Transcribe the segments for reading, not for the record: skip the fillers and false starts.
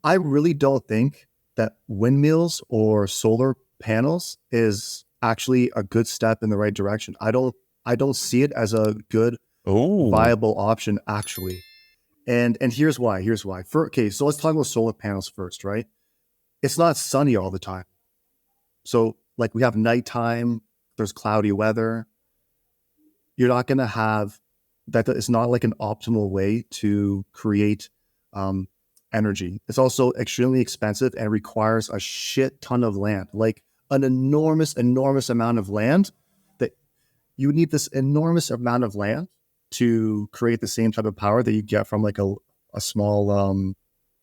I really don't think that windmills or solar panels is actually a good step in the right direction. I don't see it as a good Oh, viable option actually. And here's why. Here's why. Okay, so let's talk about solar panels first, right? It's not sunny all the time. So like we have nighttime, there's cloudy weather. You're not going to have that. It's not like an optimal way to create um, energy. It's also extremely expensive and requires a shit ton of land, like an enormous, enormous amount of land. That you need this enormous amount of land to create the same type of power that you get from like a small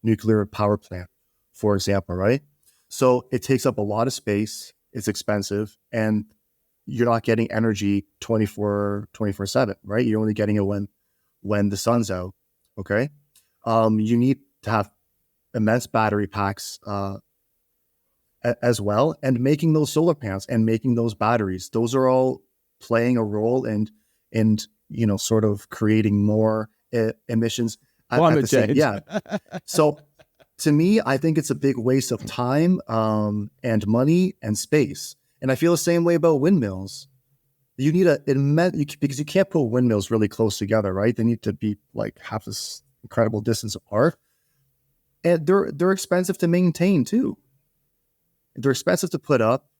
nuclear power plant, for example, right? So it takes up a lot of space. It's expensive, and you're not getting energy 24/7, right? You're only getting it when the sun's out. Okay. You need to have immense battery packs as well, and making those solar panels and making those batteries. Those are all playing a role in sort of creating more emissions at the climate same. change. Yeah. So to me, I think it's a big waste of time and money and space. And I feel the same way about windmills. You need because you can't put windmills really close together, right? They need to be like half this incredible distance apart, and they're expensive to maintain too. They're expensive to put up,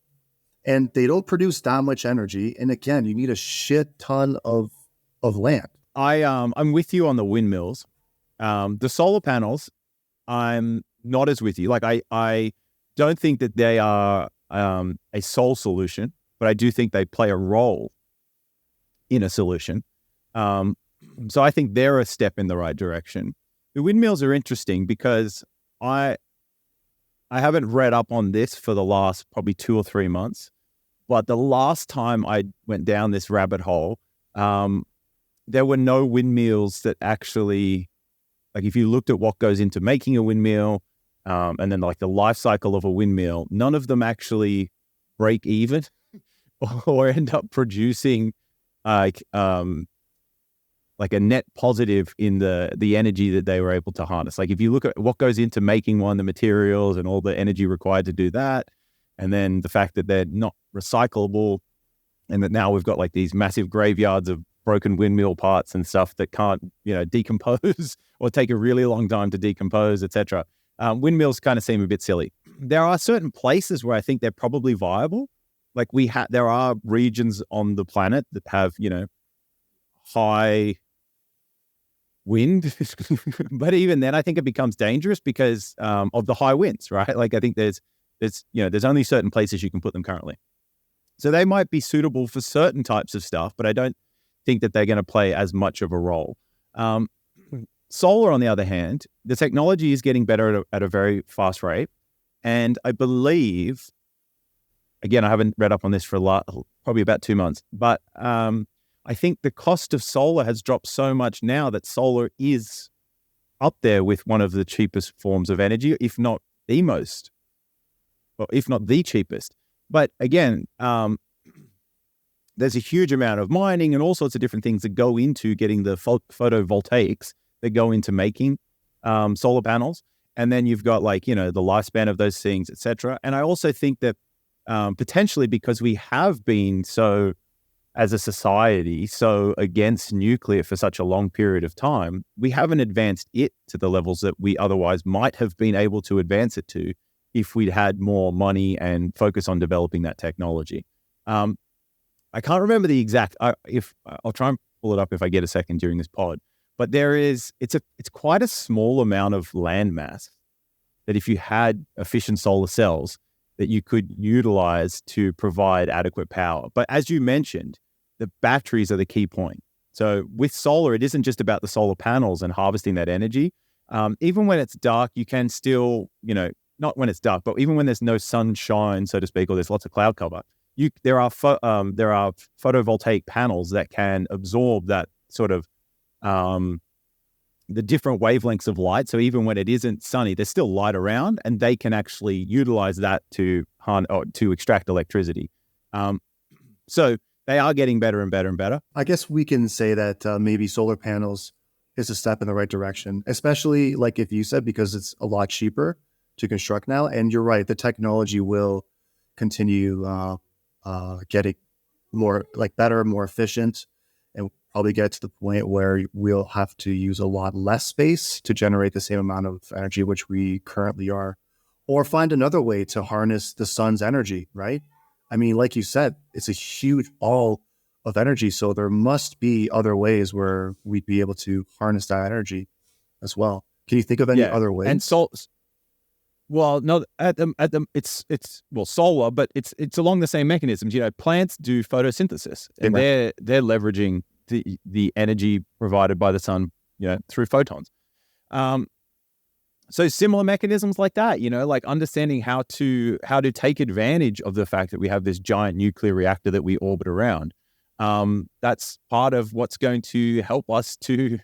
and they don't produce that much energy. And again, you need a shit ton of land. I'm with you on the windmills. The solar panels, I'm not as with you. Like I don't think that they are a sole solution, but I do think they play a role in a solution. Um, so I think they're a step in the right direction. The windmills are interesting because I I haven't read up on this for the last probably 2 or 3 months, but the last time I went down this rabbit hole, um, there were no windmills that actually, like if you looked at what goes into making a windmill, and then like the life cycle of a windmill, none of them actually break even or end up producing like like a net positive in the energy that they were able to harness. Like if you look at what goes into making one, the materials and all the energy required to do that, and then the fact that they're not recyclable, and that now we've got like these massive graveyards of broken windmill parts and stuff that can't, decompose or take a really long time to decompose, etc. Windmills kind of seem a bit silly. There are certain places where I think they're probably viable. Like there are regions on the planet that have, high wind, but even then, I think it becomes dangerous because of the high winds, right? Like I think there's only certain places you can put them currently. So they might be suitable for certain types of stuff, but I don't think that they're going to play as much of a role. Um, Solar, on the other hand, the technology is getting better at a very fast rate. And I believe, again, I haven't read up on this for probably about 2 months, but I think the cost of solar has dropped so much now that solar is up there with one of the cheapest forms of energy, if not the most, or if not the cheapest. But again, there's a huge amount of mining and all sorts of different things that go into getting the photovoltaics that go into making solar panels. And then you've got the lifespan of those things, et cetera. And I also think that potentially because we have been as a society, so against nuclear for such a long period of time, we haven't advanced it to the levels that we otherwise might have been able to advance it to if we'd had more money and focus on developing that technology. I can't remember the exact. I'll try and pull it up if I get a second during this pod. But it's quite a small amount of land mass that if you had efficient solar cells that you could utilize to provide adequate power. But as you mentioned, the batteries are the key point. So with solar, it isn't just about the solar panels and harvesting that energy. Even when it's dark, you can still, not when it's dark, but even when there's no sunshine, so to speak, or there's lots of cloud cover, there are photovoltaic panels that can absorb that sort of the different wavelengths of light. So even when it isn't sunny, there's still light around, and they can actually utilize that to extract electricity. So they are getting better and better and better. I guess we can say that maybe solar panels is a step in the right direction, especially like if you said, because it's a lot cheaper to construct now. And you're right, the technology will continue getting more like better, more efficient, and probably get to the point where we'll have to use a lot less space to generate the same amount of energy which we currently are, or find another way to harness the sun's energy, right? I mean, like you said, it's a huge all of energy. So there must be other ways where we'd be able to harness that energy as well. Can you think of any Yeah. other And ways? so, well, no, at the it's well solar, but it's along the same mechanisms. You know, plants do photosynthesis, and Amen. they're leveraging the energy provided by the sun, through photons. Um, so similar mechanisms like that, like understanding how to take advantage of the fact that we have this giant nuclear reactor that we orbit around. That's part of what's going to help us to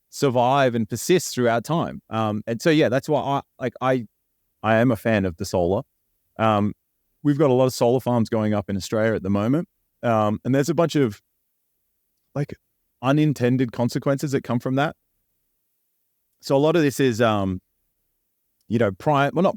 survive and persist throughout time. And so yeah, that's why I am a fan of the solar. We've got a lot of solar farms going up in Australia at the moment. And there's a bunch of like unintended consequences that come from that. So a lot of this is, not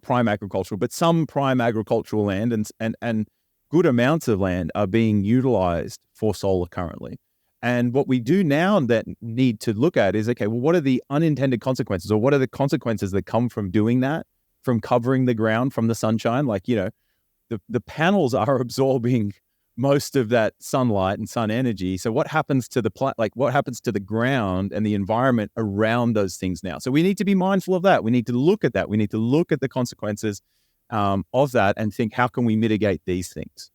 prime agricultural, but some prime agricultural land and good amounts of land are being utilized for solar currently. And what we do now that need to look at is, okay, well, what are the unintended consequences, or what are the consequences that come from doing that, from covering the ground from the sunshine? Like, the panels are absorbing most of that sunlight and sun energy. So what happens to what happens to the ground and the environment around those things now? So we need to be mindful of that. We need to look at that. We need to look at the consequences of that and think, how can we mitigate these things?